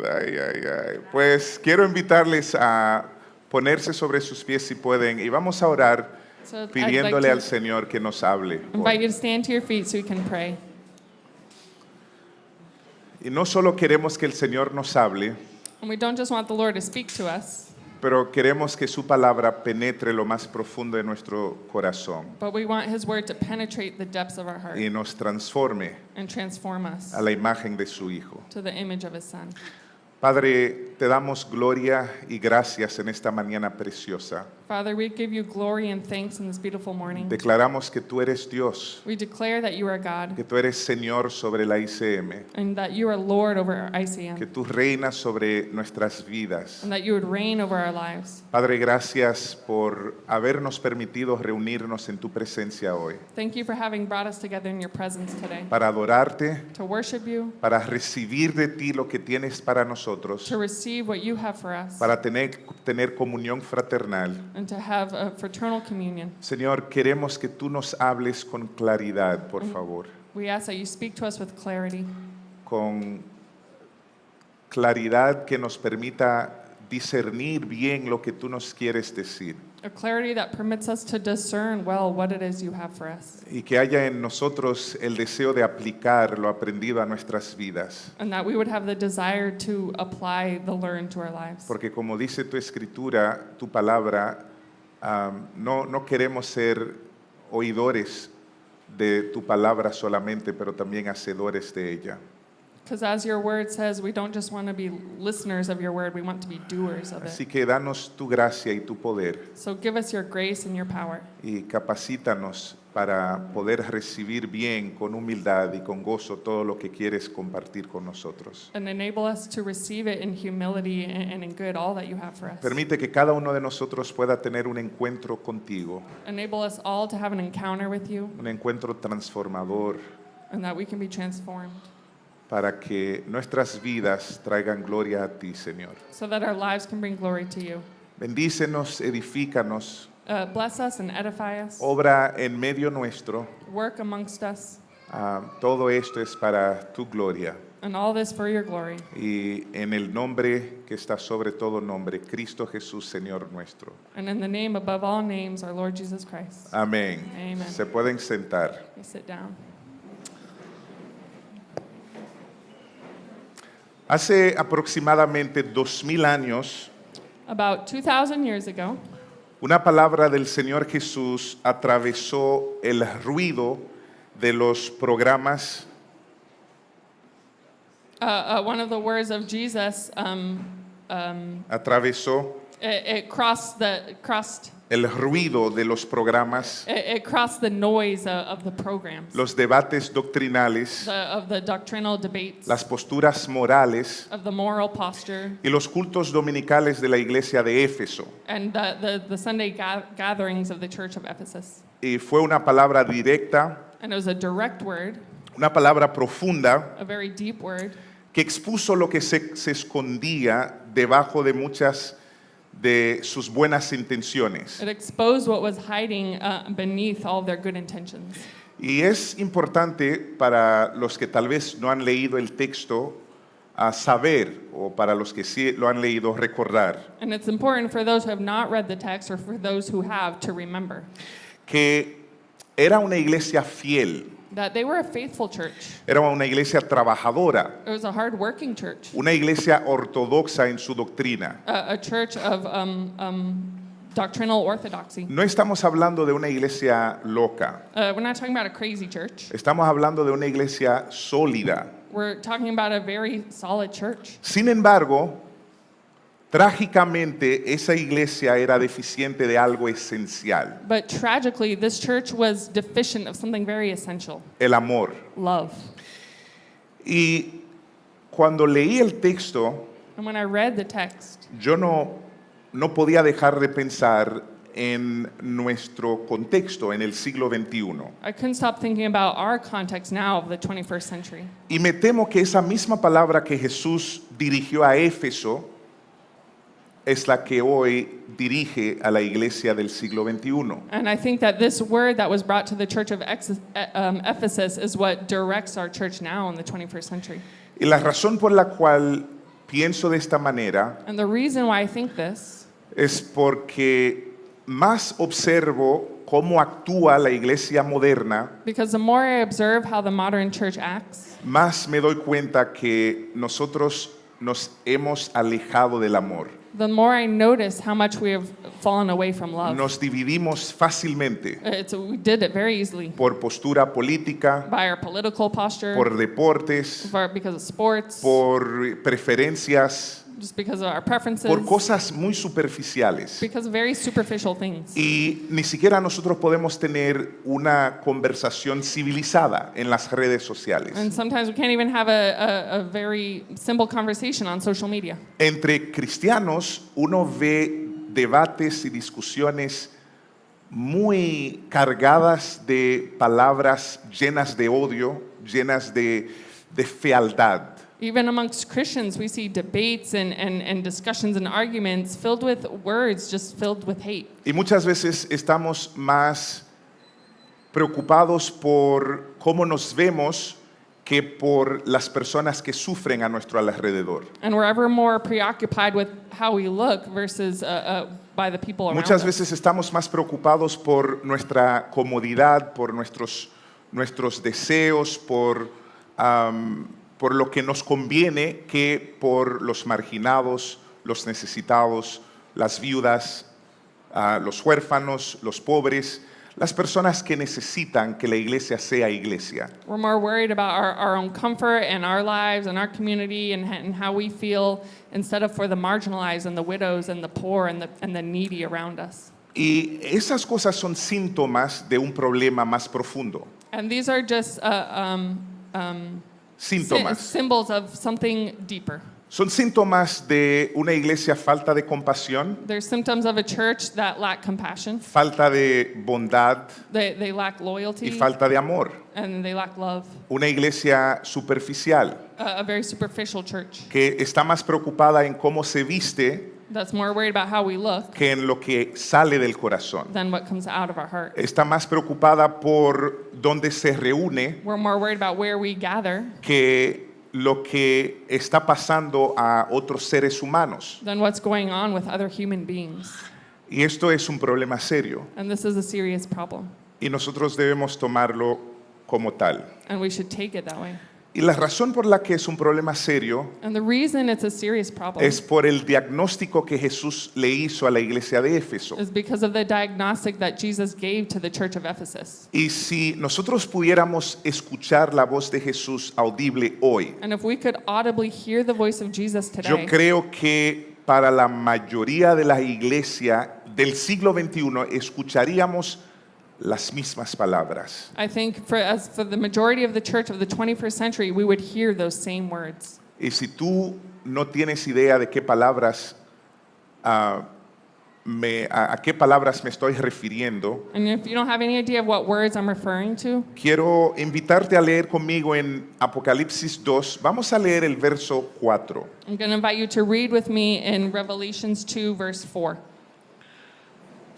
Ay, ay, ay. Pues quiero invitarles a ponerse sobre sus pies si pueden y vamos a orar So I'd pidiéndole like al to Señor que nos hable. invite you to stand to your feet so we can pray. Y no solo queremos que el Señor nos hable, And we don't just want the Lord to speak to us, pero queremos que su palabra penetre lo más profundo de nuestro corazón but we want His word to penetrate the depths of our heart y nos transforme and transform us a la imagen de su Hijo. to the image of His Son. Padre, te damos gloria y gracias en esta mañana preciosa. Father, we give you glory and thanks in this beautiful morning. Declaramos que tú eres Dios, We declare that you are God que tú eres Señor sobre la ICM, and that you are Lord over que ICM tú reinas sobre nuestras vidas. and that you would reign over our lives. Padre, gracias por habernos permitido reunirnos en tu presencia hoy, Thank you for having brought us together in your presence today para adorarte, to worship you, para recibir de ti lo que tienes para nosotros, to receive what you have for us, para tener comunión fraternal. and to have a fraternal communion. Señor, queremos que tú nos hables con claridad, por favor, We ask that you speak to us with clarity, con claridad que nos permita discernir bien lo que tú nos quieres decir a clarity that permits us to discern well what it is you have for us, y que haya en nosotros el deseo de aplicar lo aprendido a nuestras vidas. and that we would have the desire to apply the learned to our lives. Porque como dice tu escritura, tu palabra, no queremos ser oidores de tu palabra solamente, pero también hacedores de ella. Because as your word says, we don't just want to be listeners of your word, we want to be doers of Así it. que danos tu gracia y tu poder So give us your grace and your power, y capacítanos para poder recibir bien, con humildad y con gozo todo lo que quieres compartir con nosotros. and enable us to receive it in humility and in good, all that you have for us. Permite que cada uno de nosotros pueda tener un encuentro contigo, Enable us all to have an encounter with you, un encuentro transformador, and that we can be transformed, para que nuestras vidas traigan gloria a ti, Señor. so that our lives can bring glory to you. Bendícenos, edifícanos, Bless us and edify us. obra en medio nuestro. Work amongst us, Todo esto es para tu gloria. and all this for your glory. Y en el nombre que está sobre todo nombre, Cristo Jesús, Señor nuestro. And in the name above all names, our Lord Jesus Christ. Amén. Amen. Se pueden sentar. We sit down. Hace aproximadamente 2000 años, About 2,000 years ago, una palabra del Señor Jesús atravesó el ruido de los programas one of the words of Jesus, atravesó it crossed el ruido de los programas, it crossed the noise of the programs, los debates doctrinales, of the doctrinal debates, las posturas morales of the moral posture, y los cultos dominicales de la iglesia de Éfeso. and the Sunday gatherings of the Church of Ephesus. Y fue una palabra directa, And it was a direct word, una palabra profunda a very deep word, que expuso lo que se escondía debajo de muchas de sus buenas intenciones. it exposed what was hiding beneath all of their good intentions. Y es importante para los que tal vez no han leído el texto a saber, o para los que sí lo han leído, recordar, And it's important for those who have not read the text or for those who have to remember que era una iglesia fiel, that they were a faithful church. era una iglesia trabajadora, It was a hard-working church, una iglesia ortodoxa en su doctrina. a church of doctrinal orthodoxy. No estamos hablando de una iglesia loca, We're not talking about a crazy church. estamos hablando de una iglesia sólida. We're talking about a very solid church. Sin embargo, trágicamente esa iglesia era deficiente de algo esencial, But tragically, this church was deficient of something very essential: el amor. love. Y cuando leí el texto, And when I read the text, yo no podía dejar de pensar en nuestro contexto en el siglo XXI. I couldn't stop thinking about our context now of the 21st century. Y me temo que esa misma palabra que Jesús dirigió a Éfeso es la que hoy dirige a la iglesia del siglo XXI. And I think that this word that was brought to the church of Ephesus is what directs our church now in the 21st century. Y la razón por la cual pienso de esta manera And the reason why I think this es porque más observo cómo actúa la iglesia moderna, because the more I observe how the modern church acts, más me doy cuenta que nosotros nos hemos alejado del amor. the more I notice how much we have fallen away from love. Nos dividimos fácilmente We did it very easily por postura política, by our political posture, por deportes, because of sports, por preferencias, just because of our preferences, por cosas muy superficiales. because of very superficial things. Y ni siquiera nosotros podemos tener una conversación civilizada en las redes sociales. And sometimes we can't even have a very simple conversation on social media. Entre cristianos uno ve debates y discusiones muy cargadas de palabras llenas de odio, llenas de fealdad. Even amongst Christians, we see debates and discussions and arguments filled with words, just filled with hate. Y muchas veces estamos más preocupados por cómo nos vemos que por las personas que sufren a nuestro alrededor. And we're ever more preoccupied with how we look versus by the people around Muchas us. veces estamos más preocupados por nuestra comodidad, por nuestros deseos, por lo que nos conviene, que por los marginados, los necesitados, las viudas, los huérfanos, los pobres, las personas que necesitan que la iglesia sea iglesia. We're more worried about our own comfort and our lives and our community and how we feel instead of for the marginalized and the widows and the poor and the needy around us. Y esas cosas son síntomas de un problema más profundo. And these are just Síntomas. symbols of something deeper. Son síntomas de una iglesia falta de compasión, They're symptoms of a church that lack compassion, falta de bondad they lack y loyalty, falta de amor. and they lack love. Una iglesia superficial A very superficial church que está más preocupada en cómo se viste that's more worried about how we look que en lo que sale del corazón. than what comes out of our heart. Está más preocupada por dónde se reúne We're more worried about where we gather que lo que está pasando a otros seres humanos. than what's going on with other human beings. Y esto es un problema serio And this is a serious problem, y nosotros debemos tomarlo como tal. and we should take it that way. Y la razón por la que es un problema serio And the reason it's a serious problem es por el diagnóstico que Jesús le hizo a la iglesia de Éfeso. is because of the diagnostic that Jesus gave to the church of Ephesus. Y si nosotros pudiéramos escuchar la voz de Jesús audible hoy, And if we could audibly hear the voice of Jesus yo today, creo que para la mayoría de la iglesia del siglo XXI escucharíamos las mismas palabras. I think for the majority of the church of the 21st century, we would hear those same words. Y si tú no tienes idea de qué palabras, a qué palabras me estoy refiriendo, And if you don't have any idea of what words I'm referring to, quiero invitarte a leer conmigo en Apocalipsis 2. Vamos a leer el verso 4. I'm going to invite you to read with me in Revelations 2, verse 4.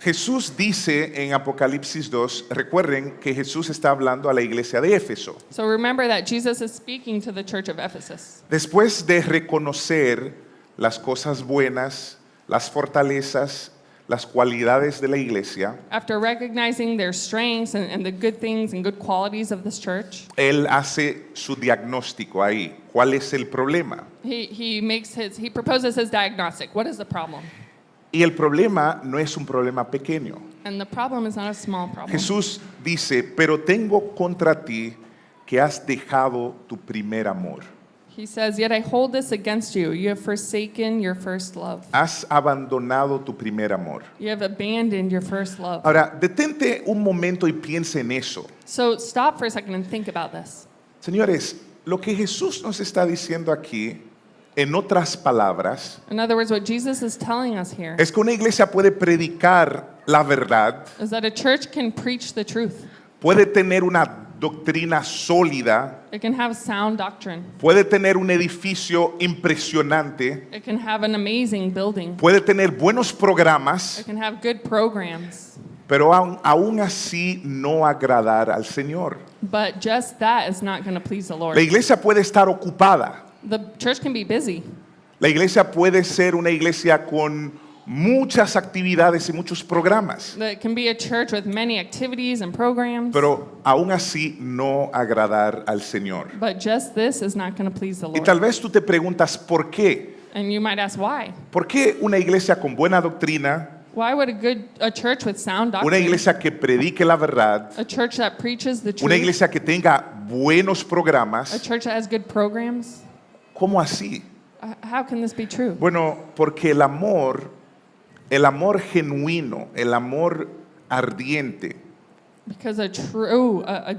Jesús dice en Apocalipsis 2, recuerden que Jesús está hablando a la iglesia de Éfeso. So remember that Jesus is speaking to the church of Ephesus. Después de reconocer las cosas buenas, las fortalezas, las cualidades de la iglesia, After recognizing their strengths and the good things and good qualities of this church, Él hace su diagnóstico ahí. ¿Cuál es el problema? he proposes his diagnostic. What is the problem? Y el problema no es un problema pequeño. And the problem is not a small problem. Jesús dice, pero tengo contra ti que has dejado tu primer amor. He says, "Yet I hold this against you. You have forsaken your first love. Has abandonado tu primer amor. You have abandoned your first love." Ahora, detente un momento y piense en eso. So stop for a second and think about this. Señores, lo que Jesús nos está diciendo aquí, en otras palabras, In other words, what Jesus is telling us here es que una iglesia puede predicar la verdad, is that a church can preach the truth. puede tener una doctrina sólida, It can have sound doctrine. puede tener un edificio impresionante, It can have an amazing building. puede tener buenos programas, It can have good programs. pero aún así no agradar al Señor. But just that is not going to please the La Lord. iglesia puede estar ocupada, The church can be busy. La iglesia puede ser una iglesia con muchas actividades y muchos programas, That can be a church with many activities and programs. pero aún así no agradar al Señor. But just this is not going to please the Y Lord. tal vez tú te preguntas, ¿por qué? And you might ask why. ¿Por qué una iglesia con buena doctrina, Why would a church with sound una doctrine, iglesia que predique la verdad, a church that preaches the una truth, iglesia que tenga buenos a programas, church that has good programs? cómo así? How can this be true? Bueno, porque el amor genuino, el amor ardiente, Because a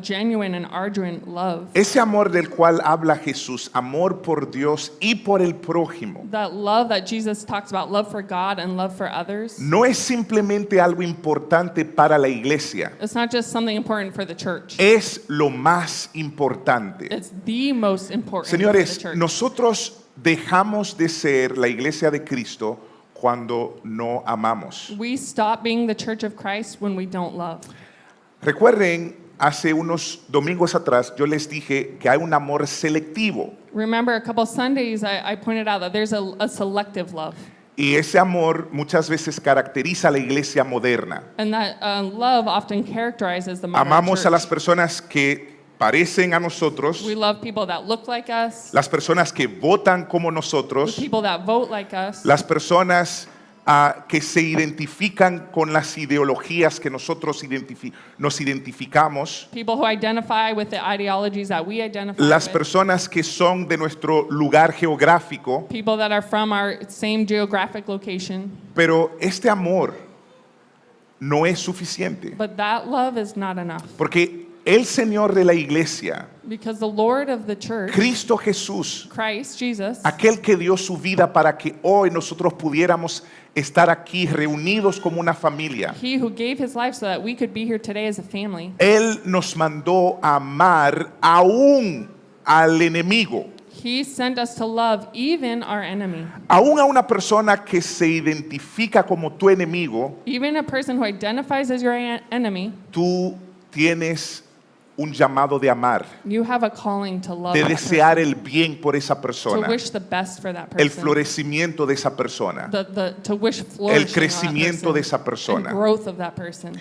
genuine and ardent love, ese amor del cual habla Jesús, amor por Dios y por el prójimo, that love that Jesus talks about, love for God and love for others, no es simplemente algo importante para la iglesia, it's not just something important for the church. es lo más importante. It's the most important for the Señores, church. nosotros dejamos de ser la iglesia de Cristo cuando no amamos. We stop being the church of Christ when we don't love. Recuerden, hace unos domingos atrás yo les dije que hay un amor selectivo Remember, a couple Sundays I pointed out that there's a selective love. y ese amor muchas veces caracteriza a la iglesia moderna. And that love often characterizes the modern Amamos a church. las personas que parecen a nosotros, We love people that look like us, las personas que votan como nosotros, people that vote like us, las personas que se identifican con las ideologías que nosotros nos identificamos, people who identify with the ideologies that we identify las with, personas que son de nuestro lugar geográfico, people that are from our same geographic location. pero este amor no es suficiente, But that love is not enough. porque el Señor de la iglesia, Because the Lord of the church, Cristo Jesús, Christ Jesus, aquel que dio su vida para que hoy nosotros pudiéramos estar aquí reunidos como una familia, he who gave his life so that we could be here today as a family, Él nos mandó a amar aún al enemigo, he sent us to love even our enemy. aún a una persona que se identifica como tu enemigo. Even a person who identifies as your enemy, Tú tienes un llamado de amar, you have a calling to love de that desear person, el bien por esa to persona, wish the best for that el person, florecimiento de esa persona, to wish flourishing el of that crecimiento de person, esa persona. and growth of that person.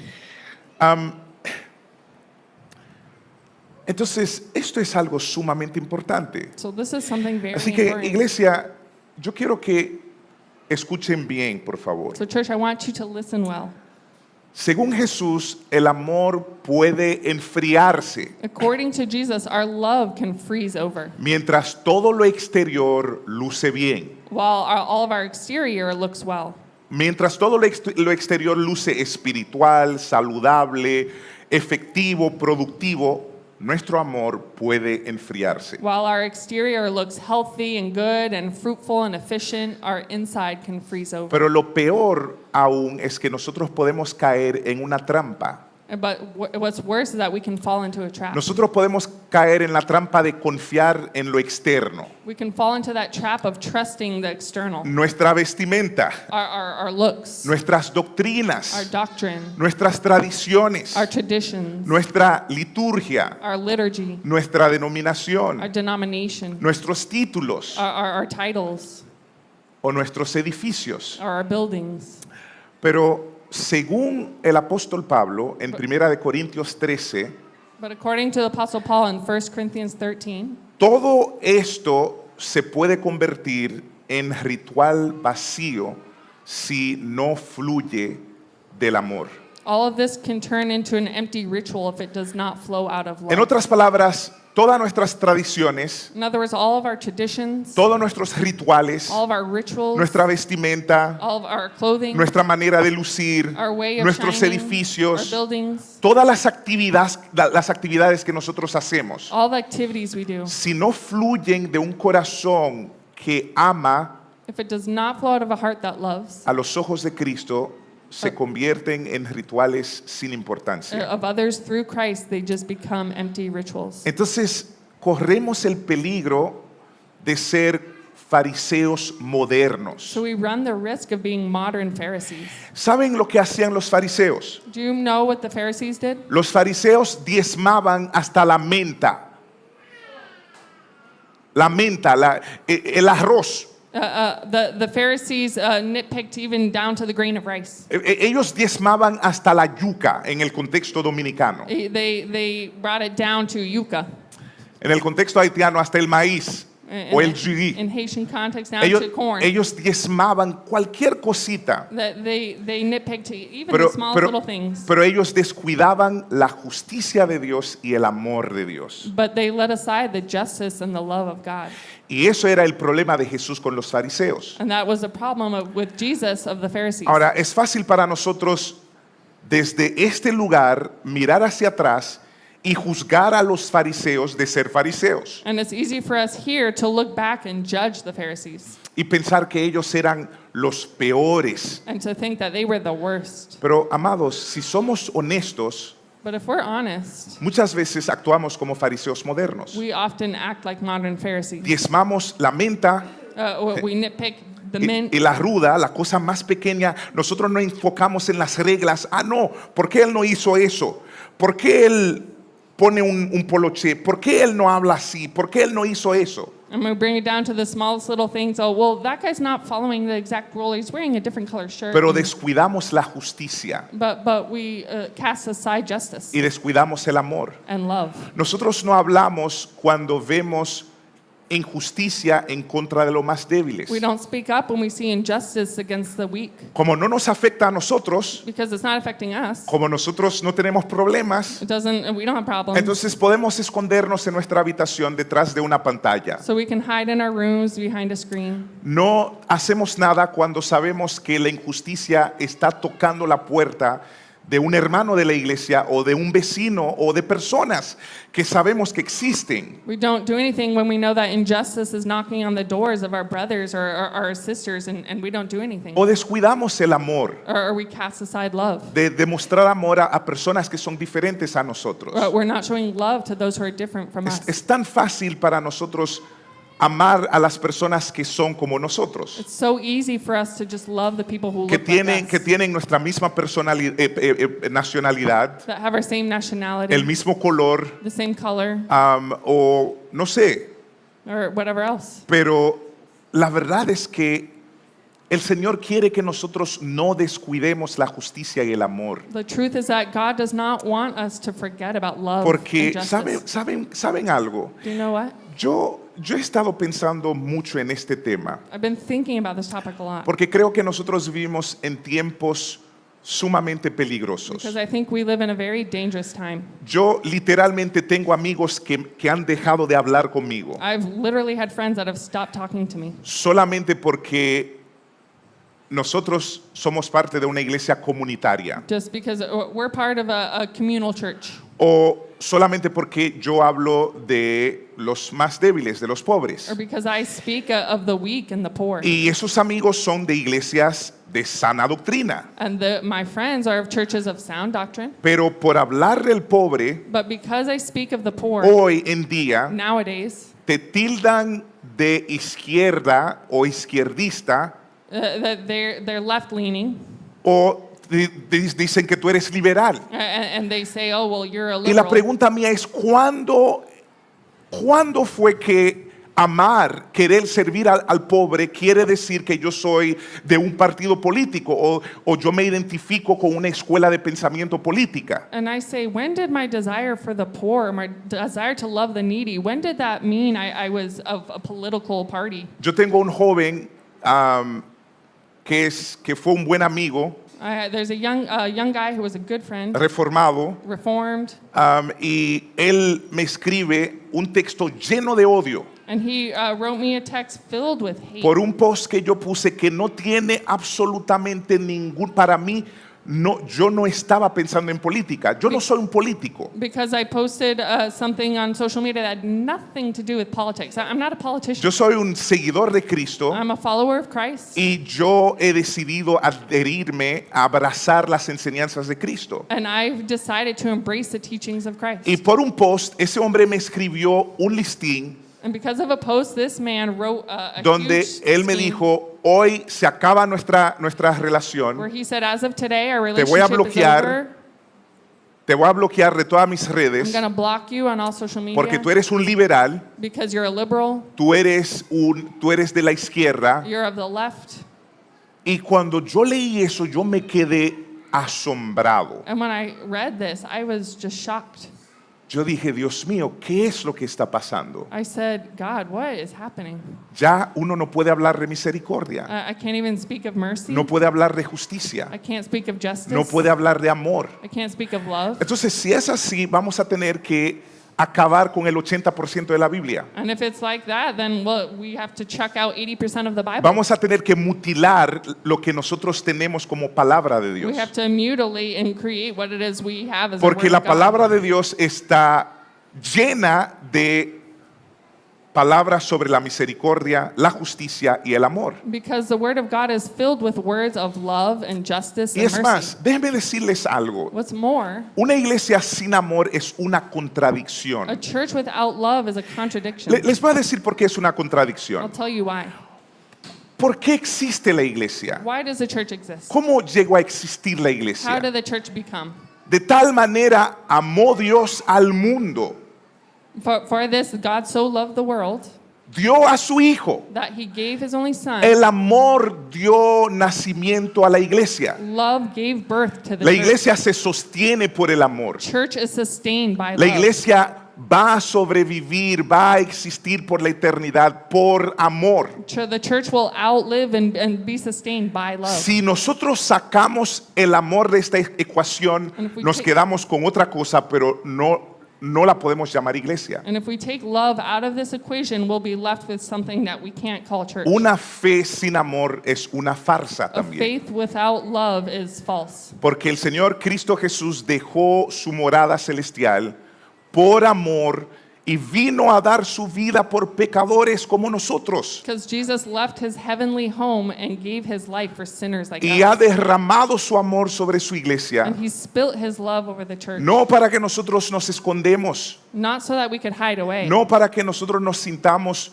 Entonces, esto es algo sumamente importante. So this is something very Así que, important. iglesia, yo quiero que escuchen bien, por favor. So church, I want you to listen well. Según Jesús, el amor puede enfriarse According to Jesus, our love can freeze over, mientras todo lo exterior luce bien. while all of our exterior looks well. Mientras todo lo exterior luce espiritual, saludable, efectivo, productivo, nuestro amor puede enfriarse. While our exterior looks healthy and good and fruitful and efficient, our inside can freeze over. Pero lo peor aún es que nosotros podemos caer en una trampa. But what's worse is that we can fall into a trap. Nosotros podemos caer en la trampa de confiar en lo externo. We can fall into that trap of trusting the external, Nuestra vestimenta, our looks, nuestras our doctrinas, doctrine, nuestras tradiciones, our traditions, nuestra liturgia, our liturgy, nuestra our denominación, denomination, nuestros títulos our titles, o nuestros edificios. our buildings. Pero según el apóstol Pablo en 1 de Corintios 13, But according to the Apostle Paul in 1 Corinthians 13, todo esto se puede convertir en ritual vacío si no fluye del amor. all of this can turn into an empty ritual if it does not flow out of En love. otras palabras, todas nuestras tradiciones, In other words, all of our traditions, todos nuestros rituales, all of our rituals, nuestra vestimenta, all of our clothing, nuestra manera de lucir, our way of nuestros shining, edificios, our buildings, todas las actividades que nosotros hacemos, all the activities we do, si no fluyen de un corazón que ama, if it does not flow out of a heart that loves, a los ojos de Cristo se convierten en rituales sin importancia. of others through Christ, they just become empty rituals. Entonces, corremos el peligro de ser fariseos modernos. So we run the risk of being modern Pharisees. ¿Saben lo que hacían los fariseos? Do you know what the Pharisees did? Los fariseos diezmaban hasta la menta. La menta, el arroz. The Pharisees nitpicked even down to the grain of rice. Ellos diezmaban hasta la yuca en el contexto dominicano. They brought it down to yuca. En el contexto haitiano hasta el maíz o el In jurí. Haitian context, now Ellos, to corn. ellos diezmaban cualquier cosita, That they nitpicked even pero, the smallest pero, little things. pero ellos descuidaban la justicia de Dios y el amor de Dios. But they let aside the justice and the love of God. Y eso era el problema de Jesús con los fariseos. And that was the problem with Jesus of the Pharisees. Ahora, es fácil para nosotros desde este lugar mirar hacia atrás y juzgar a los fariseos de ser fariseos And it's easy for us here to look back and judge the Pharisees y pensar que ellos eran los peores. and to think that they were the worst. Pero, amados, si somos honestos, But if we're honest, muchas veces actuamos como fariseos modernos. we often act like modern Pharisees. Diezmamos la menta We nitpick the mint y la ruda, la cosa más pequeña. Nosotros no enfocamos en las reglas. Ah, no, ¿por qué él no hizo eso? ¿Por qué él pone un poloche? ¿Por qué él no habla así? ¿Por qué él no hizo eso? and we bring it down to the smallest little things. Oh, well, that guy's not following the exact rule. He's wearing a different color shirt. Pero descuidamos la justicia But we cast aside justice y descuidamos el amor. and love. Nosotros no hablamos cuando vemos injusticia en contra de los más débiles. We don't speak up when we see injustice against the weak Como no nos afecta a nosotros, because it's not affecting us. como nosotros no tenemos problemas, We don't have problems. entonces podemos escondernos en nuestra habitación detrás de una pantalla. So we can hide in our rooms behind a screen. No hacemos nada cuando sabemos que la injusticia está tocando la puerta de un hermano de la iglesia o de un vecino o de personas que sabemos que existen. We don't do anything when we know that injustice is knocking on the doors of our brothers or our sisters, and we don't do anything. O descuidamos el amor Or we cast aside love. de demostrar amor a personas que son diferentes a nosotros. We're not showing love to those who are different from us. Es tan fácil para nosotros amar a las personas que son como nosotros, It's so easy for us to just love the people who que look like que us, tienen nuestra misma nacionalidad, that have our same nationality, el mismo color, the same color, o no sé, or whatever else. pero la verdad es que el Señor quiere que nosotros no descuidemos la justicia y el amor. The truth is that God does not want us to forget about love Porque, and justice. ¿saben algo? Do you know what? Yo he estado pensando mucho en este tema, I've been thinking about this topic a lot porque creo que nosotros vivimos en tiempos sumamente peligrosos. because I think we live in a very dangerous time. Yo literalmente tengo amigos que han dejado de hablar conmigo I've literally had friends that have stopped talking to me solamente porque nosotros somos parte de una iglesia comunitaria just because we're part of a communal church, o solamente porque yo hablo de los más débiles, de los pobres. or because I speak of the weak and the poor. Y esos amigos son de iglesias de sana doctrina. And my friends are of churches of sound doctrine. Pero por hablar del pobre, But because I speak of the poor hoy en día nowadays, te tildan de izquierda o izquierdista that they're left leaning, o dicen que tú eres liberal. and they say, oh, well, you're a Y la liberal. pregunta mía es, ¿cuándo fue que amar, querer servir al pobre quiere decir que yo soy de un partido político o yo me identifico con una escuela de pensamiento política? And I say, when did my desire for the poor, my desire to love the needy, when did that mean I was of a political party? Yo tengo un joven que fue un buen amigo, There's a young guy who was a good friend, reformado, reformed, y él me escribe un texto lleno de odio and he wrote me a text filled with hate por un post que yo puse que no tiene absolutamente ningún, para mí, no, yo no estaba pensando en política, yo no soy un político. because I posted something on social media that had nothing to do with politics. I'm not a politician. Yo soy un seguidor de Cristo I'm a follower of Christ. y yo he decidido adherirme a abrazar las enseñanzas de Cristo. And I've decided to embrace the teachings of Christ. Y por un post, ese hombre me escribió un listín And because of a post, this man wrote a donde huge él me scheme dijo, hoy se acaba nuestra where relación, he said, as of today, our voy a relationship is bloquear. over. te voy a bloquear de todas mis I'm redes going to block you on all social media porque tú eres un liberal, because you're a liberal, tú eres de la izquierda. you're of the left. Y cuando yo leí eso, yo me quedé asombrado. And when I read this, I was just shocked. Yo dije, Dios mío, ¿qué es lo que está pasando? I said, God, what is happening? Ya uno no puede hablar de misericordia, I can't even speak of mercy. no puede hablar de justicia, I can't speak of justice. no puede hablar de amor. I can't speak of love. Entonces, si es así, vamos a tener que acabar con el 80% de la Biblia. And if it's like that, then we have to chuck out 80% of the Bible. Vamos a tener que mutilar lo que nosotros tenemos como palabra de Dios. We have to mutilate and create what it is we have as Porque a word la of God. palabra de Dios está llena de palabras sobre la misericordia, la justicia y el amor. Because the word of God is filled with words of love and justice Y and es mercy. más, déjenme decirles algo. What's more, Una iglesia sin amor es una a contradicción. church without love is a contradiction. Les voy a decir por qué es una I'll contradicción. tell you why. ¿Por qué existe la iglesia? Why does the church exist? ¿Cómo llegó a existir la How iglesia? did the church become? De tal manera amó Dios al mundo, For this, God so loved the world dio a su Hijo. that he gave his only son. El amor dio nacimiento a la iglesia. Love gave birth to the La church. iglesia se sostiene por el amor. Church is sustained by La love. iglesia va a sobrevivir, va a existir por la eternidad por amor. The church will outlive and be sustained by love. Si nosotros sacamos el amor de esta ecuación, And if we nos take- quedamos con otra cosa, pero no la podemos llamar iglesia. And if we take love out of this equation, we'll be left with something that we can't call church. Una fe sin amor es una farsa A también. faith without love is false. Porque el Señor Cristo Jesús dejó su morada celestial por amor y vino a dar su vida por pecadores como nosotros. Because Jesus left his heavenly home and gave his life for sinners like Y ha us. derramado su amor sobre su iglesia, And he spilt his love over the church. no para que nosotros nos escondemos, Not so that we could hide away. no para que nosotros nos sintamos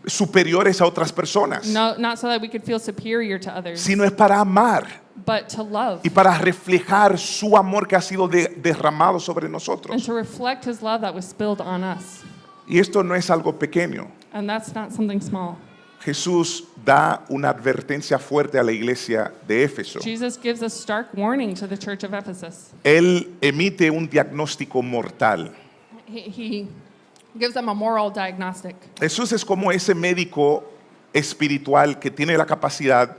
superiores a otras personas, No, not so that we could feel superior to others, sino es para amar but to love y para reflejar su amor que ha sido derramado sobre and nosotros. to reflect his love that was spilled on us. Y esto no es algo pequeño. And that's not something small. Jesús da una advertencia fuerte a la iglesia de Éfeso. Jesus gives a stark warning to the church of Ephesus. Él emite un diagnóstico mortal. He gives them a moral diagnostic. Jesús es como ese médico espiritual que tiene la capacidad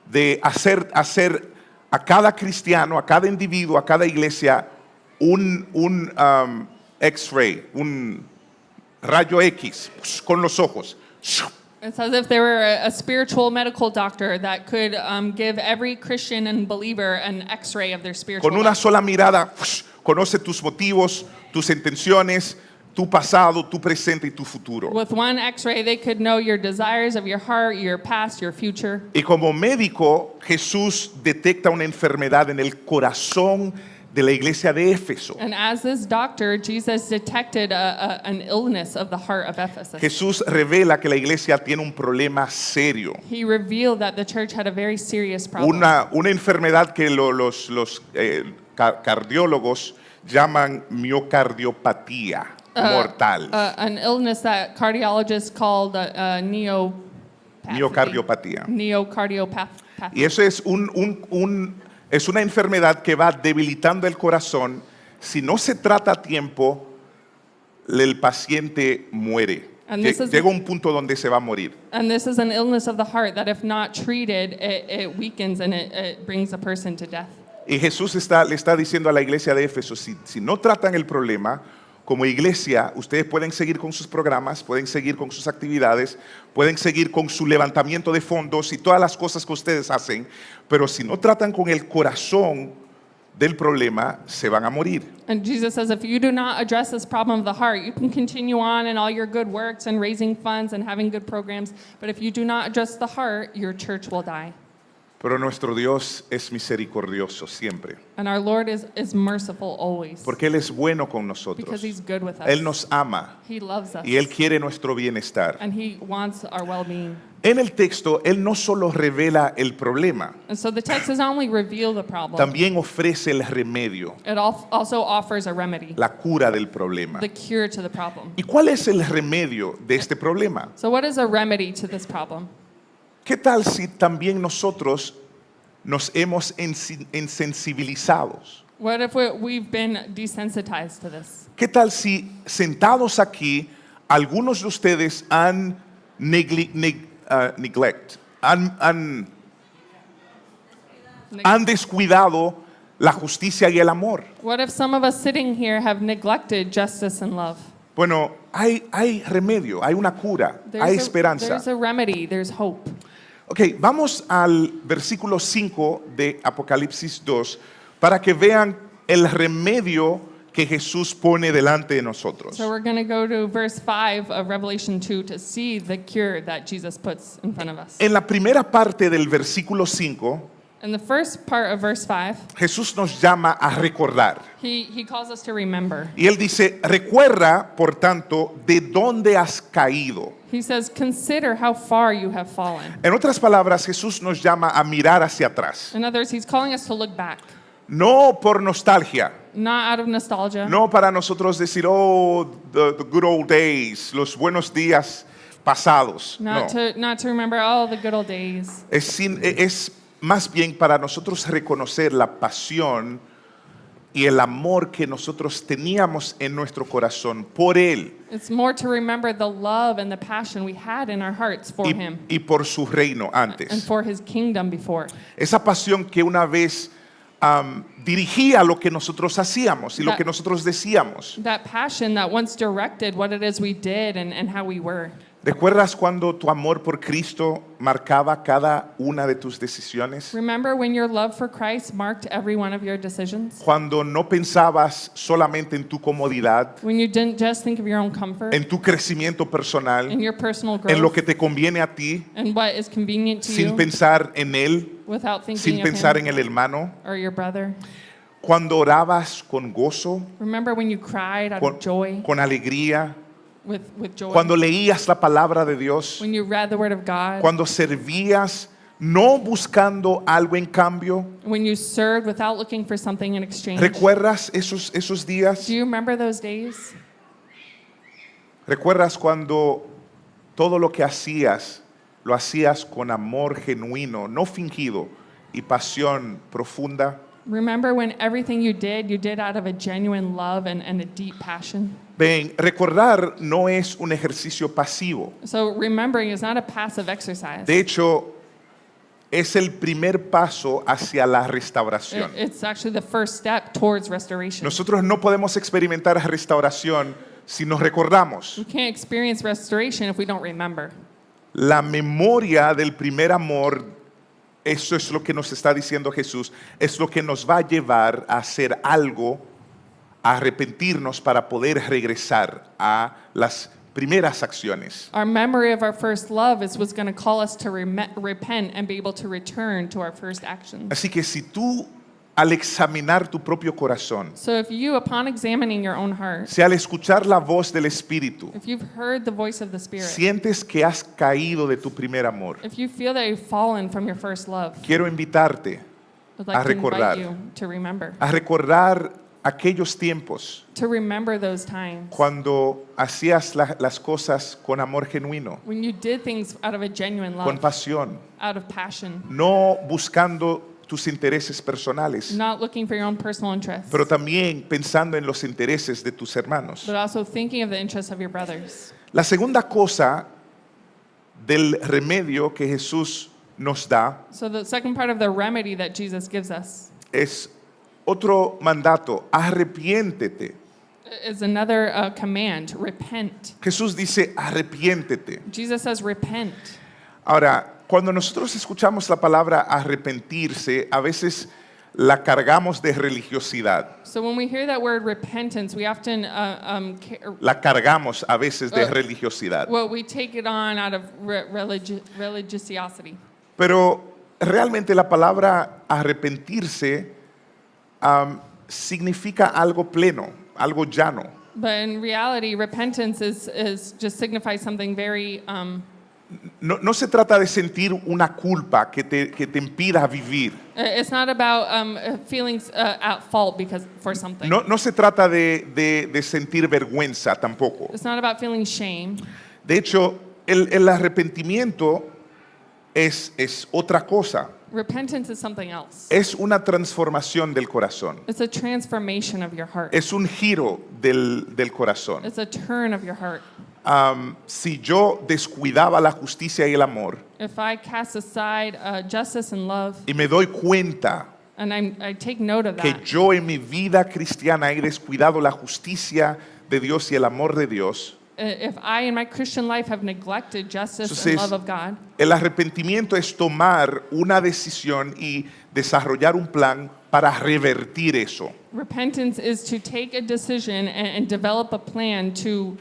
de hacer a cada cristiano, a cada individuo, a cada iglesia un X-ray, un rayo X con los ojos. It's as if they were a spiritual medical doctor that could give every Christian and believer an X-ray of their spiritual Con una life. sola mirada conoce tus motivos, tus intenciones, tu pasado, tu presente y tu futuro. With one X-ray, they could know your desires of your heart, your past, your future. Y como médico, Jesús detecta una enfermedad en el corazón de la iglesia de Éfeso. And as this doctor, Jesus detected an illness of the heart of Ephesus. Jesús revela que la iglesia tiene un problema serio, He revealed that the church had a very serious problem. una enfermedad que los cardiólogos llaman miocardiopatía mortal. An illness that cardiologists called Miocardiopatía. Neocardiopathy. Y eso es es una enfermedad que va debilitando el corazón. Si no se trata a tiempo, el paciente muere. And this is- Llega un punto donde se va a morir. And this is an illness of the heart that if not treated, it weakens and it brings a person to death. Y Jesús le está diciendo a la iglesia de Éfeso, si no tratan el problema, como iglesia, ustedes pueden seguir con sus programas, pueden seguir con sus actividades, pueden seguir con su levantamiento de fondos y todas las cosas que ustedes hacen, pero si no tratan con el corazón del problema, se van a morir. And Jesus says, if you do not address this problem of the heart, you can continue on in all your good works and raising funds and having good programs, but if you do not address the heart, your church will die. Pero nuestro Dios es misericordioso siempre, And our Lord is merciful always porque Él es bueno con because nosotros. he's good with us. Él nos ama He loves us. y Él quiere nuestro bienestar. And he wants our well-being. En el texto, Él no solo revela el problema, And so the text does not only reveal the problem, también ofrece el remedio, it also offers a remedy, la cura del problema. the cure to the problem. ¿Y cuál es el remedio de este problema? So what is a remedy to this problem? ¿Qué tal si también nosotros nos hemos insensibilizado? What if we've been desensitized to this? ¿Qué tal si sentados aquí, algunos de ustedes han han descuidado la justicia y el amor? What if some of us sitting here have neglected justice and love? Bueno, hay remedio, hay una cura, hay esperanza. There's a remedy, there's hope. Ok, vamos al versículo 5 de Apocalipsis 2 para que vean el remedio que Jesús pone delante de nosotros. So we're going to go to verse 5 of Revelation 2 to see the cure that Jesus puts in front of us. En la primera parte del versículo 5, In the first part of verse 5, Jesús nos llama a recordar. he calls us to remember. Y él dice, recuerda, por tanto, de dónde has caído. He says, consider how far you have fallen. En otras palabras, Jesús nos llama a mirar hacia atrás. In other words, he's calling us to look back, No por nostalgia, not out of nostalgia, no para nosotros decir, oh, the good old days, los buenos días pasados. No, not to remember all the good old days. es más bien para nosotros reconocer la pasión y el amor que nosotros teníamos en nuestro corazón por Él It's more to remember the love and the passion we had in our hearts for him y por su reino and antes. for his kingdom before. Esa pasión que una vez dirigía lo que nosotros hacíamos y lo que nosotros decíamos. That passion that once directed what it is we did and how we were. ¿Recuerdas cuando tu amor por Cristo marcaba cada una de tus decisiones? Remember when your love for Christ marked every one of your decisions? Cuando no pensabas solamente en tu comodidad, When you didn't just think of your own comfort en tu crecimiento personal, and your personal en lo growth que te conviene a ti, and what is convenient to sin you pensar en Él, without thinking sin of pensar him en el hermano. or your brother. Cuando orabas con gozo, Remember when you cried out of joy, con alegría. with joy. Cuando leías la palabra de Dios. When you read the word of God. Cuando servías no buscando algo en cambio. When you served without looking for something in exchange. ¿Recuerdas esos días? Do you remember those days? ¿Recuerdas cuando todo lo que hacías lo hacías con amor genuino, no fingido, y pasión profunda? Remember when everything you did out of a genuine love and a deep passion? Ven, recordar no es un ejercicio pasivo. So remembering is not a passive exercise. De hecho, es el primer paso hacia la restauración. It's actually the first step towards restoration. Nosotros no podemos experimentar restauración si nos recordamos. We can't experience restoration if we don't remember. La memoria del primer amor, eso es lo que nos está diciendo Jesús, es lo que nos va a llevar a hacer algo, a arrepentirnos para poder regresar a las primeras acciones. Our memory of our first love is what's going to call us to repent and be able to return to our first actions. Así que si tú, al examinar tu propio corazón, So if you, upon examining your own heart, si al escuchar la voz del Espíritu, if you've heard the voice of the Spirit, sientes que has caído de tu primer amor, if you feel that you've fallen from your first love, quiero invitarte I'd like a to recordar. invite you to remember. a recordar aquellos tiempos To remember those times cuando hacías las cosas con amor genuino, when you did things out of a genuine con love, pasión, out of passion, no buscando tus intereses personales, not looking for your own personal interests, pero también pensando en los intereses de tus hermanos. but also thinking of the interests of your brothers. La segunda cosa del remedio que Jesús nos da So the second part of the remedy that Jesus gives us es otro mandato: arrepiéntete. is another command, repent. Jesús dice, arrepiéntete. Jesus says repent. Ahora, cuando nosotros escuchamos la palabra arrepentirse, a veces la cargamos de religiosidad. So when we hear that word repentance, we often, La cargamos a veces de religiosidad. well, we take it on out of religiosity. Pero realmente la palabra arrepentirse significa algo pleno, algo llano. But in reality, repentance is just signifies something very no se trata de sentir una culpa que te impida vivir. It's not about feelings at fault for something. No se trata de sentir vergüenza tampoco. It's not about feeling shame. De hecho, el arrepentimiento es otra cosa. Repentance is something else. Es una transformación del corazón. It's a transformation of your heart. Es un giro del corazón. It's a turn of your heart. Si yo descuidaba la justicia y el amor If I cast aside justice and love, y me doy cuenta and I take note of que that, yo en mi vida cristiana he descuidado la justicia de Dios y el amor de Dios, if I in my Christian life have neglected justice entonces and love of God, el arrepentimiento es tomar una decisión y desarrollar un plan para revertir eso. repentance is to take a decision and develop a plan to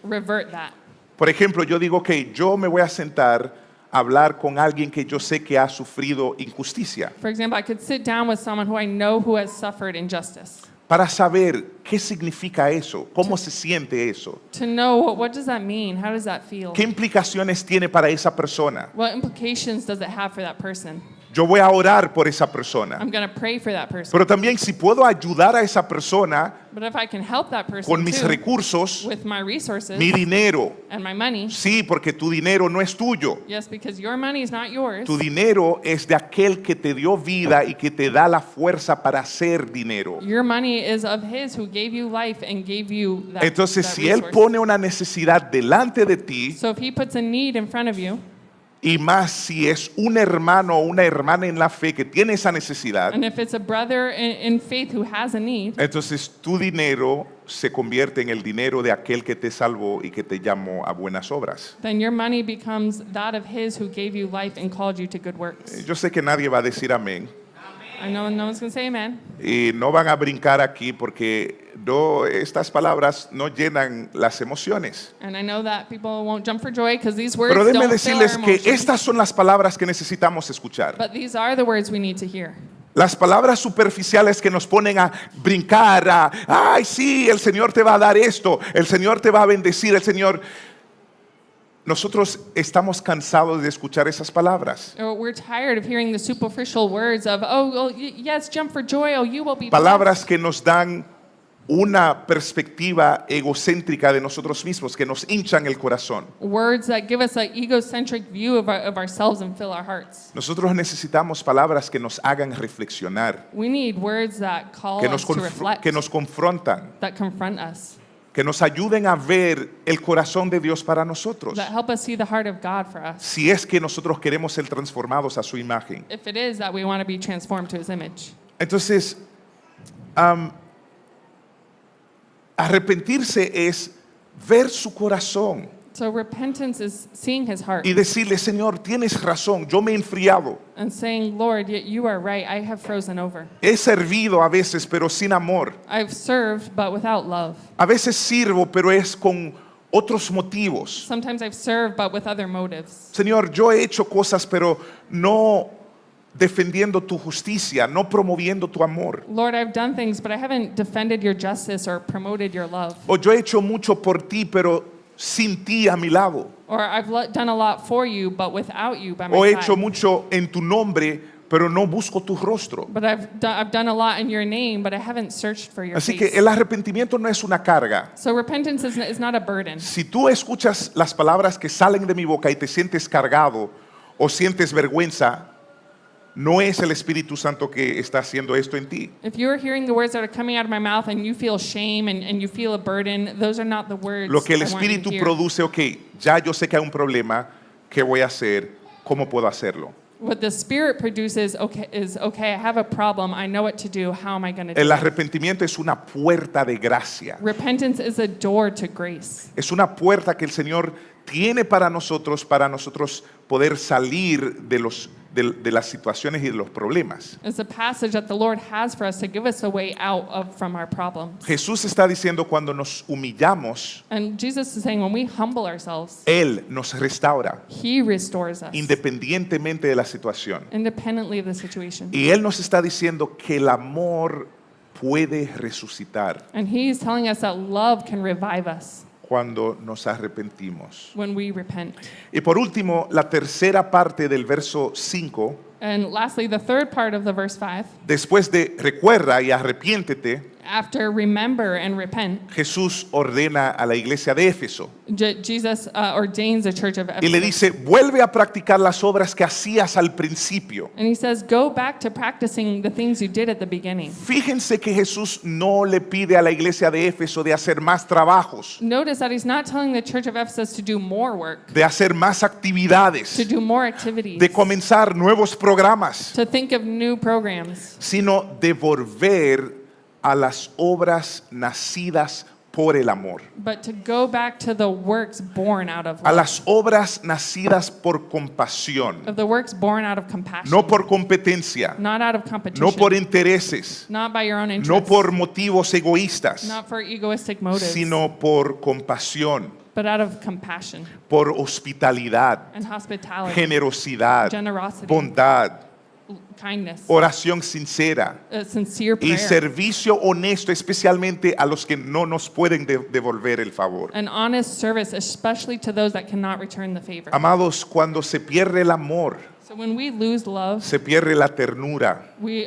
revert that. Por ejemplo, yo digo que yo me voy a sentar a hablar con alguien que yo sé que ha sufrido injusticia For example, I could sit down with someone who I know who has suffered injustice para saber qué significa eso, cómo se siente eso, to know what does that mean? How does that feel? qué implicaciones tiene para esa persona. What implications does it have for that person? Yo voy a orar por esa persona, I'm going to pray for that person. pero también si puedo ayudar a esa persona But if I can help that person con mis too, recursos, with my resources mi dinero, and my money, sí, porque tu dinero no es tuyo. yes, because your money is not yours. Tu dinero es de aquel que te dio vida y que te da la fuerza para hacer dinero. Your money is of His who gave you life and gave you that, Entonces, that si Él resource. pone una necesidad delante de ti, So if He puts a need in front of you, y más si es un hermano o una hermana en la fe que tiene esa necesidad, and if it's a brother in faith who has a need, entonces tu dinero se convierte en el dinero de aquel que te salvó y que te llamó a buenas obras. then your money becomes that of His who gave you life and called you to good works. Yo sé que nadie va a decir amén I know no one's going to say amen. y no van a brincar aquí porque estas palabras no llenan las emociones. And I know that people won't jump for joy because these words Pero déjenme don't fill our decirles que emotions. estas son las palabras que necesitamos escuchar. But these are the words we need to hear. Las palabras superficiales que nos ponen a brincar, ay sí, el Señor te va a dar esto, el Señor te va a bendecir, el Señor... Nosotros estamos cansados de escuchar esas palabras. We're tired of hearing the superficial words of, yes, jump for joy, you will be Palabras que nos dan una perspectiva egocéntrica de nosotros mismos, que nos hinchan el corazón. blessed. Words that give us an egocentric view of ourselves and fill our hearts. Nosotros necesitamos palabras que nos hagan reflexionar, We need words that call que us to reflect, que nos confrontan, that confront us, que nos ayuden a ver el corazón de Dios para nosotros. that help us see the heart of God for us. Si es que nosotros queremos ser transformados a su imagen. If it is that we want to be transformed to His image. Entonces, arrepentirse es ver su corazón So repentance is seeing His heart y decirle, Señor, tienes razón, yo me he enfriado. and saying, Lord, you are right, I have frozen over. He servido a veces, pero sin amor. I've served, but without love. A veces sirvo, pero es con otros motivos. Sometimes I've served, but with other motives. Señor, yo he hecho cosas, pero no defendiendo tu justicia, no promoviendo tu amor. Lord, I've done things, but I haven't defended your justice or promoted your love. O yo he hecho mucho por ti, pero sin ti a mi lado. Or I've done a lot for you, but without you by O he my hecho side. mucho en tu nombre, pero no busco tu rostro. But I've done a lot in your name, but I haven't searched for your Así que face. el arrepentimiento no es una carga. So repentance is not a burden. Si tú escuchas las palabras que salen de mi boca y te sientes cargado o sientes vergüenza, no es el Espíritu Santo que está haciendo esto en ti. If you're hearing the words that are coming out of my mouth and you feel shame and you feel a burden, those are not the words Lo que el I want you to Espíritu hear. produce, ok, ya yo sé que hay un problema, ¿qué voy a hacer? ¿Cómo puedo hacerlo? What the Spirit produces is, okay, I have a problem, I know what to do, how am I going to do El it? arrepentimiento es una puerta de gracia. Repentance is a door to grace. Es una puerta que el Señor tiene para nosotros poder salir de las situaciones y de los problemas. It's a passage that the Lord has for us to give us a way out from our problems. Jesús está diciendo cuando nos humillamos, And Jesus is saying when we humble ourselves, Él nos restaura He restores us independientemente de la situación. independently of the situation. Y Él nos está diciendo que el amor puede resucitar. And He's telling us that love can revive us. cuando nos arrepentimos. when we repent. Y por último, la tercera parte del verso 5, And lastly, the third part of the verse 5, después de recuerda y arrepiéntete, after remember and repent, Jesús ordena a la iglesia de Éfeso Jesus ordains the church of y le Ephesus. dice, vuelve a practicar las obras que hacías al principio. And he says, go back to practicing the things you did at the beginning. Fíjense que Jesús no le pide a la iglesia de Éfeso de hacer más trabajos, Notice that he's not telling the church of Ephesus to do more work, de hacer más actividades, to do more activities, de comenzar nuevos programas, to think of new programs, sino de volver a las obras nacidas por el amor, but to go back to the works born out of a love, las obras nacidas por compasión, of the works born out of compassion, no por competencia, not out of competition, no por intereses, not by your own interests, no por motivos egoístas, not for egoistic motives, sino por compasión, but out of compassion por hospitalidad, and hospitality, generosidad, generosity, bondad, kindness, oración sincera a sincere y prayer, servicio honesto, especialmente a los que no nos pueden devolver el favor. an honest service, especially to those that cannot return the favor. Amados, cuando se pierde el amor, So when we lose love, se pierde la ternura, we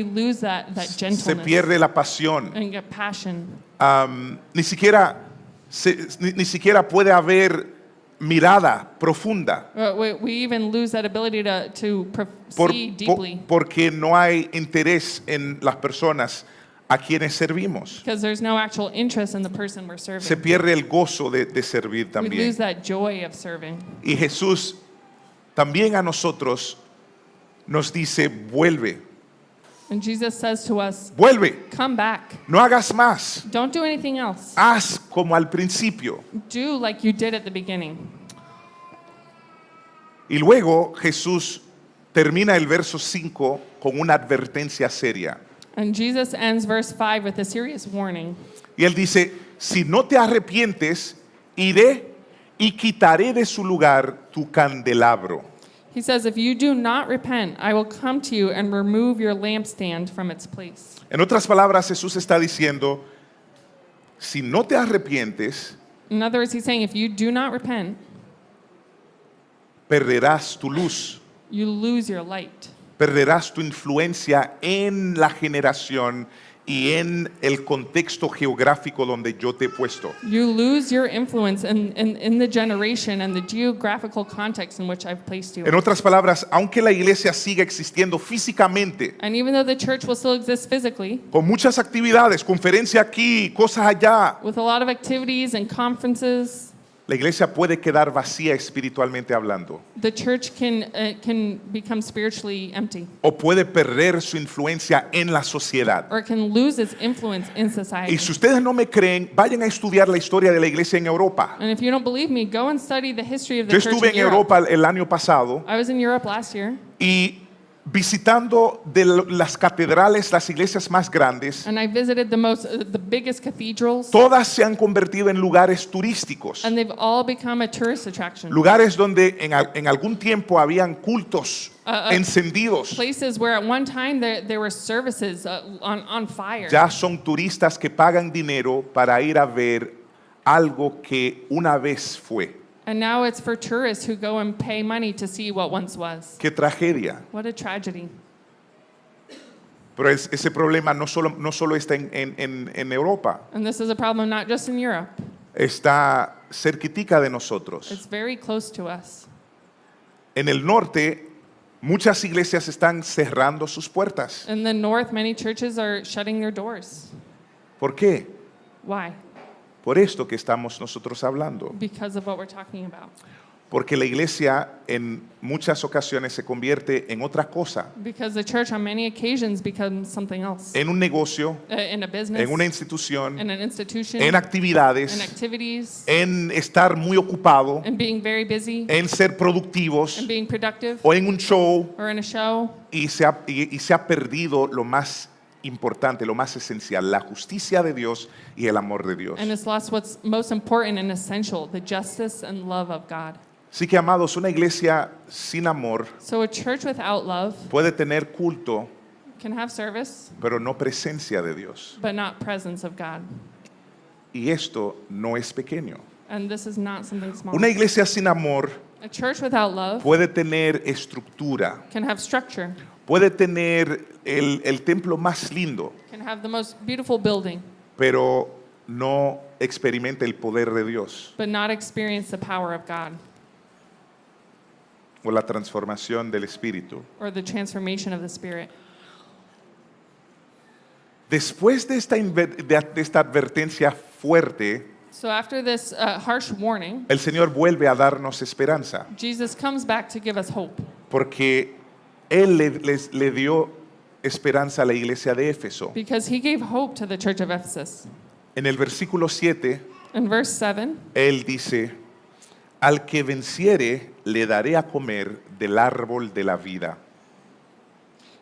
lose that se gentleness pierde la pasión. and get passion. Ni siquiera puede haber mirada profunda We even lose that ability to see deeply porque no hay interés en las personas a quienes servimos. because there's no actual interest in the person we're Se serving. pierde el gozo de servir We también. lose that joy of serving. Y Jesús también a nosotros nos dice, vuelve, And Jesus says to us, vuelve, come back. no hagas más, Don't do anything else. haz como al principio. Do like you did at the beginning. Y luego Jesús termina el verso 5 con una advertencia seria. And Jesus ends verse 5 with a serious warning. Y él dice, si no te arrepientes, iré y quitaré de su lugar tu candelabro. He says, if you do not repent, I will come to you and remove your lampstand from its place. En otras palabras, Jesús está diciendo, si no te arrepientes, In other words, he's saying, if you do not repent, perderás tu luz, you lose your light. perderás tu influencia en la generación y en el contexto geográfico donde yo te he puesto. You lose your influence in the generation and the geographical context in which I've placed you. En otras palabras, aunque la iglesia siga existiendo físicamente, And even though the church will still exist physically, con muchas actividades, conferencia aquí, cosas allá, with a lot of activities and conferences, la iglesia puede quedar vacía espiritualmente hablando, the church can become spiritually empty, o puede perder su influencia en la sociedad. or it can lose its influence in society. Y si ustedes no me creen, vayan a estudiar la historia de la iglesia en Europa. And if you don't believe me, go and study the history of the Yo church estuve in en Europe. Europa el año pasado I was in Europe last year, y visitando las catedrales, las iglesias más grandes, and I visited the biggest cathedrals, todas se han convertido en lugares turísticos, and they've all become a tourist attraction. lugares donde en algún tiempo habían cultos encendidos. Places where at one time there were services on fire. Ya son turistas que pagan dinero para ir a ver algo que una vez fue. And now it's for tourists who go and pay money to see what once was. Qué tragedia. What a tragedy. Pero ese problema no solo está en Europa, And this is a problem not just in Europe. está cerquitica de nosotros. It's very close to us. En el norte, muchas iglesias están cerrando sus puertas. In the north, many churches are shutting their doors. ¿Por qué? Why? Por esto que estamos nosotros hablando. Because of what we're talking about. Porque la iglesia en muchas ocasiones se convierte en otra cosa, Because the church on many occasions becomes something else. en un negocio, In a business, en una institución, in an institution, en in actividades, activities, en estar muy ocupado, and being very busy, en ser productivos and being productive, o en un show, or in a show. y se ha perdido lo más importante, lo más esencial, la justicia de Dios y el amor de Dios. And it's lost what's most important and essential, the justice and love of God. Así que, amados, una iglesia sin amor So a church without love puede tener culto, can have service, pero no presencia de Dios. but not presence of God. Y esto no es pequeño. And this is not something small. Una iglesia sin amor A church without love puede tener estructura, can have structure, puede tener el templo más lindo, can have the most beautiful building, pero no experimenta el poder de Dios but not experience the power of God o la transformación del Espíritu. or the transformation of the Spirit. Después de esta advertencia fuerte, So after this harsh warning, el Señor vuelve a darnos esperanza, Jesus comes back to give us hope porque Él le dio esperanza a la iglesia de Éfeso. because he gave hope to the church of Ephesus. En el versículo 7, In verse 7, Él dice, al que venciere le daré a comer del árbol de la vida.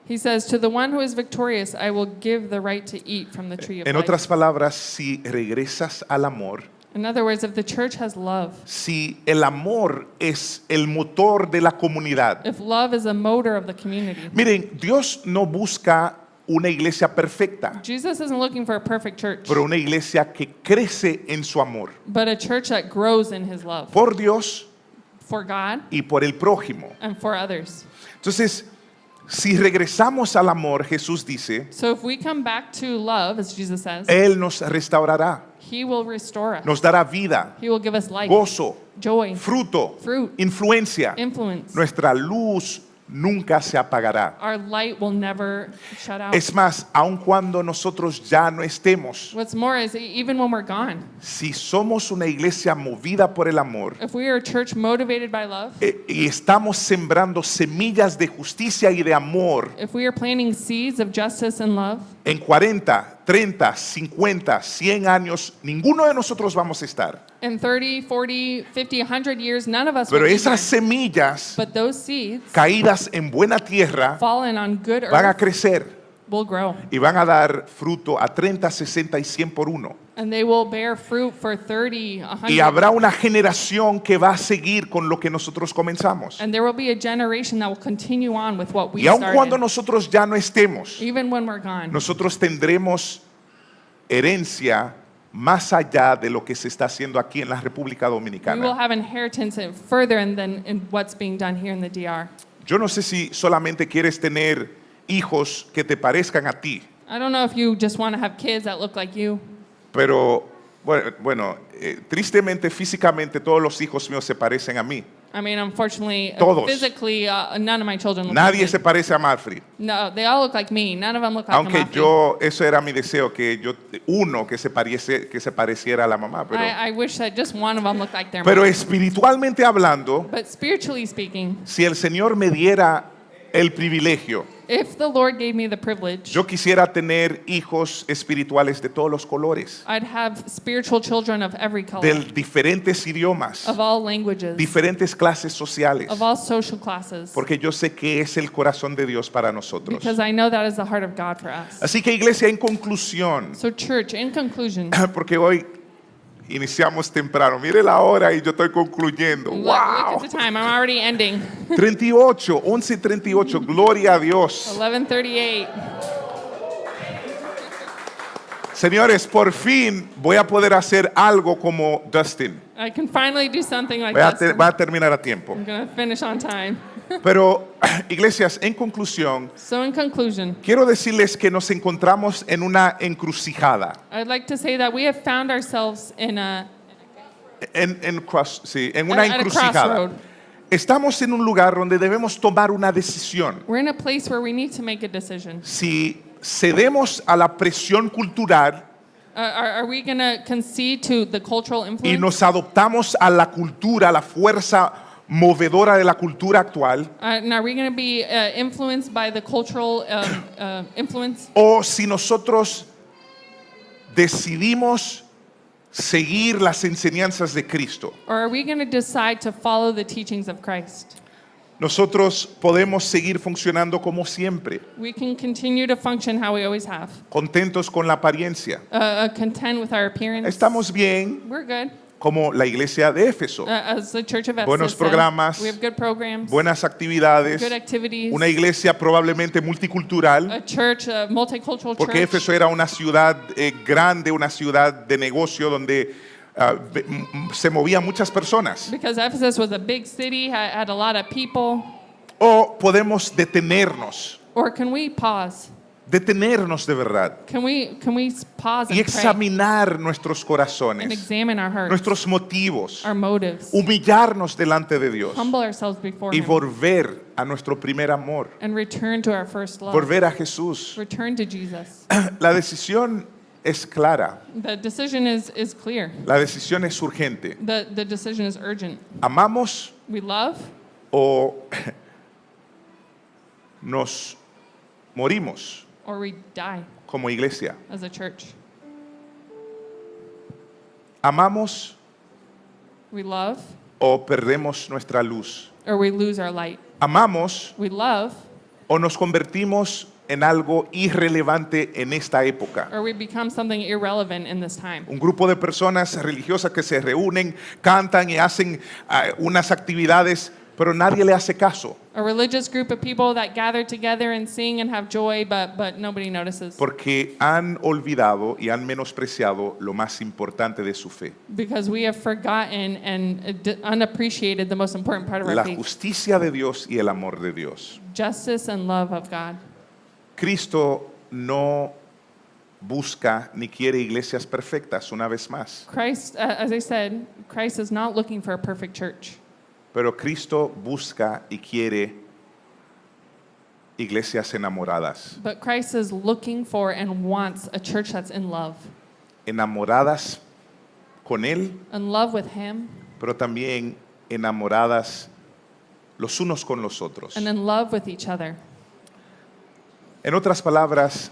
he says, "To the one who is victorious, I will give the right to eat from the tree of En life." otras palabras, si regresas al amor, In other words, if the church has love, si el amor es el motor de la comunidad. if love is a motor of the community, Miren, Dios no busca una iglesia perfecta, Jesus isn't looking for a perfect church, pero una iglesia que crece en su amor but a church that grows in his love por Dios for God y por el prójimo. and for others. Entonces, si regresamos al amor, Jesús dice, So if we come back to love, as Jesus says, Él nos restaurará, he will restore us. nos dará vida, He will give us life, gozo, joy, fruto, fruit, influencia. influence. Nuestra luz nunca se apagará. Our light will never shut out. Es más, aun cuando nosotros ya no estemos, What's more is even when we're gone, si somos una iglesia movida por el amor if we are a church motivated by love, y estamos sembrando semillas de justicia y de amor if we are planting seeds of justice and love, en 40, 30, 50, 100 años, ninguno de nosotros vamos a estar. in 30, 40, 50, 100 years, none of us Pero will be esas here. semillas But those seeds caídas en buena tierra fallen on good van a earth crecer will grow. y van a dar fruto a 30, 60 y 100 por uno. And they will bear fruit for 30, Y 100. habrá una generación que va a seguir con lo que nosotros comenzamos. And there will be a generation that will continue on with what we Y aun cuando started. nosotros ya no estemos, Even when we're gone, nosotros tendremos herencia más allá de lo que se está haciendo aquí en la República we will Dominicana. have inheritance further than in what's being done here in the DR. Yo no sé si solamente quieres tener hijos que te parezcan a ti, I don't know if you just want to have kids that look like you, pero bueno, tristemente físicamente todos los hijos míos se parecen a mí. I mean, unfortunately, Todos. physically, none of my children look like Nadie me. se parece a Manfred. No, they all look like me. None of them look like Aunque Amafi. eso era mi deseo, que uno que se pareciera a la mamá. I wish that just one of them looked like their Pero mom. espiritualmente hablando, But spiritually speaking, si el Señor me diera el privilegio, if the Lord gave me the privilege, yo quisiera tener hijos espirituales de todos los colores, I'd have spiritual children of every color, de diferentes idiomas, of all languages, diferentes clases sociales, of all social classes, porque yo sé que es el corazón de Dios para nosotros. because I know that is the heart of God for us. Así que iglesia, en conclusión, So church, in conclusion, porque hoy iniciamos temprano, mire la hora y yo estoy concluyendo. look ¡Wow! at the time. I'm already ending. 38, 11:38, gloria a Dios. 11:38. Señores, por fin voy a poder hacer algo como Dustin. I can finally do something like Voy this. a terminar a tiempo. I'm going to finish on time. Pero, iglesias, en conclusión, So in conclusion, quiero decirles que nos encontramos en una encrucijada. I'd like to say that we have found ourselves in En una at a encrucijada. crossroad. Estamos en un lugar donde debemos tomar una decisión. We're in a place where we need to make a decision. Si cedemos a la presión cultural Are we going to concede to the cultural y influence? nos adoptamos a la cultura, a la fuerza movedora de la cultura actual, And are we going to be influenced by the cultural influence? o si nosotros decidimos seguir las enseñanzas de Cristo, Or are we going to decide to follow the teachings of Christ? nosotros podemos seguir funcionando como siempre, We can continue to function how we always have, contentos con la apariencia. content with our appearance. Estamos bien, We're good. como la iglesia de Éfeso. As the Church of Buenos Ephesus, programas, we have good programs, Buenas actividades, good activities, una iglesia probablemente multicultural, a church, a multicultural porque church. Éfeso era una ciudad grande, una ciudad de negocio donde se movían muchas personas. Because Ephesus was a big city, had a lot of people. O podemos detenernos, Or can we pause? detenernos de verdad Can we pause y and pray examinar nuestros and corazones, examine our hearts, nuestros motivos, our motives, humillarnos delante de Dios humble ourselves before y Him, volver a nuestro primer amor, and return to our first love, volver a Jesús. return to Jesus. La decisión es clara, The decision is clear. la decisión es urgente. The decision is urgent. ¿Amamos We love o nos morimos or we die como iglesia? as a church. ¿Amamos We love o perdemos nuestra luz? or we lose our light. ¿Amamos We love o nos convertimos en algo irrelevante en esta época? or we become something irrelevant in this time. Un grupo de personas religiosas que se reúnen, cantan y hacen unas actividades, pero nadie le hace caso, A religious group of people that gather together and sing and have joy, but nobody notices. porque han olvidado y han menospreciado lo más importante de su fe, Because we have forgotten and unappreciated the most important part of our la faith. justicia de Dios y el amor de Dios. Justice and love of God. Cristo no busca ni quiere iglesias perfectas, una vez más, Christ, as I said, Christ is not looking for a perfect church. pero Cristo busca y quiere iglesias enamoradas, But Christ is looking for and wants a church that's in love. enamoradas con Él, In love with Him pero también enamoradas los unos con los otros. and in love with each other. En otras palabras,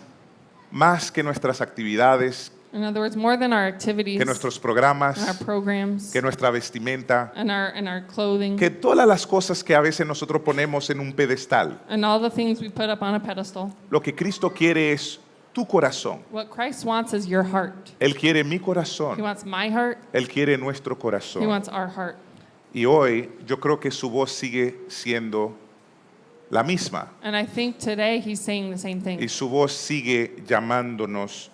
más que nuestras actividades, In other words, more than our activities que nuestros and our programas, programs que nuestra vestimenta, and our clothing que todas las cosas que a veces nosotros ponemos en un pedestal, and all the things we put up on a pedestal. lo que Cristo quiere es tu corazón. What Christ wants is your heart. Él quiere mi He corazón, wants my heart. Él quiere nuestro He corazón. wants our heart. Y hoy yo creo que su voz sigue siendo la misma And I think today He's saying the same y thing. su voz sigue llamándonos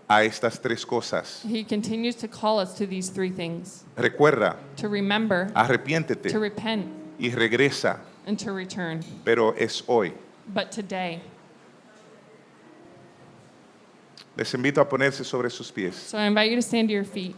a estas tres cosas. He continues to call us to these three things: Recuerda, to remember, to arrepiéntete repent, y regresa, and to return. pero es hoy. But today. Les invito a ponerse sobre sus pies. So I invite you to stand to your feet.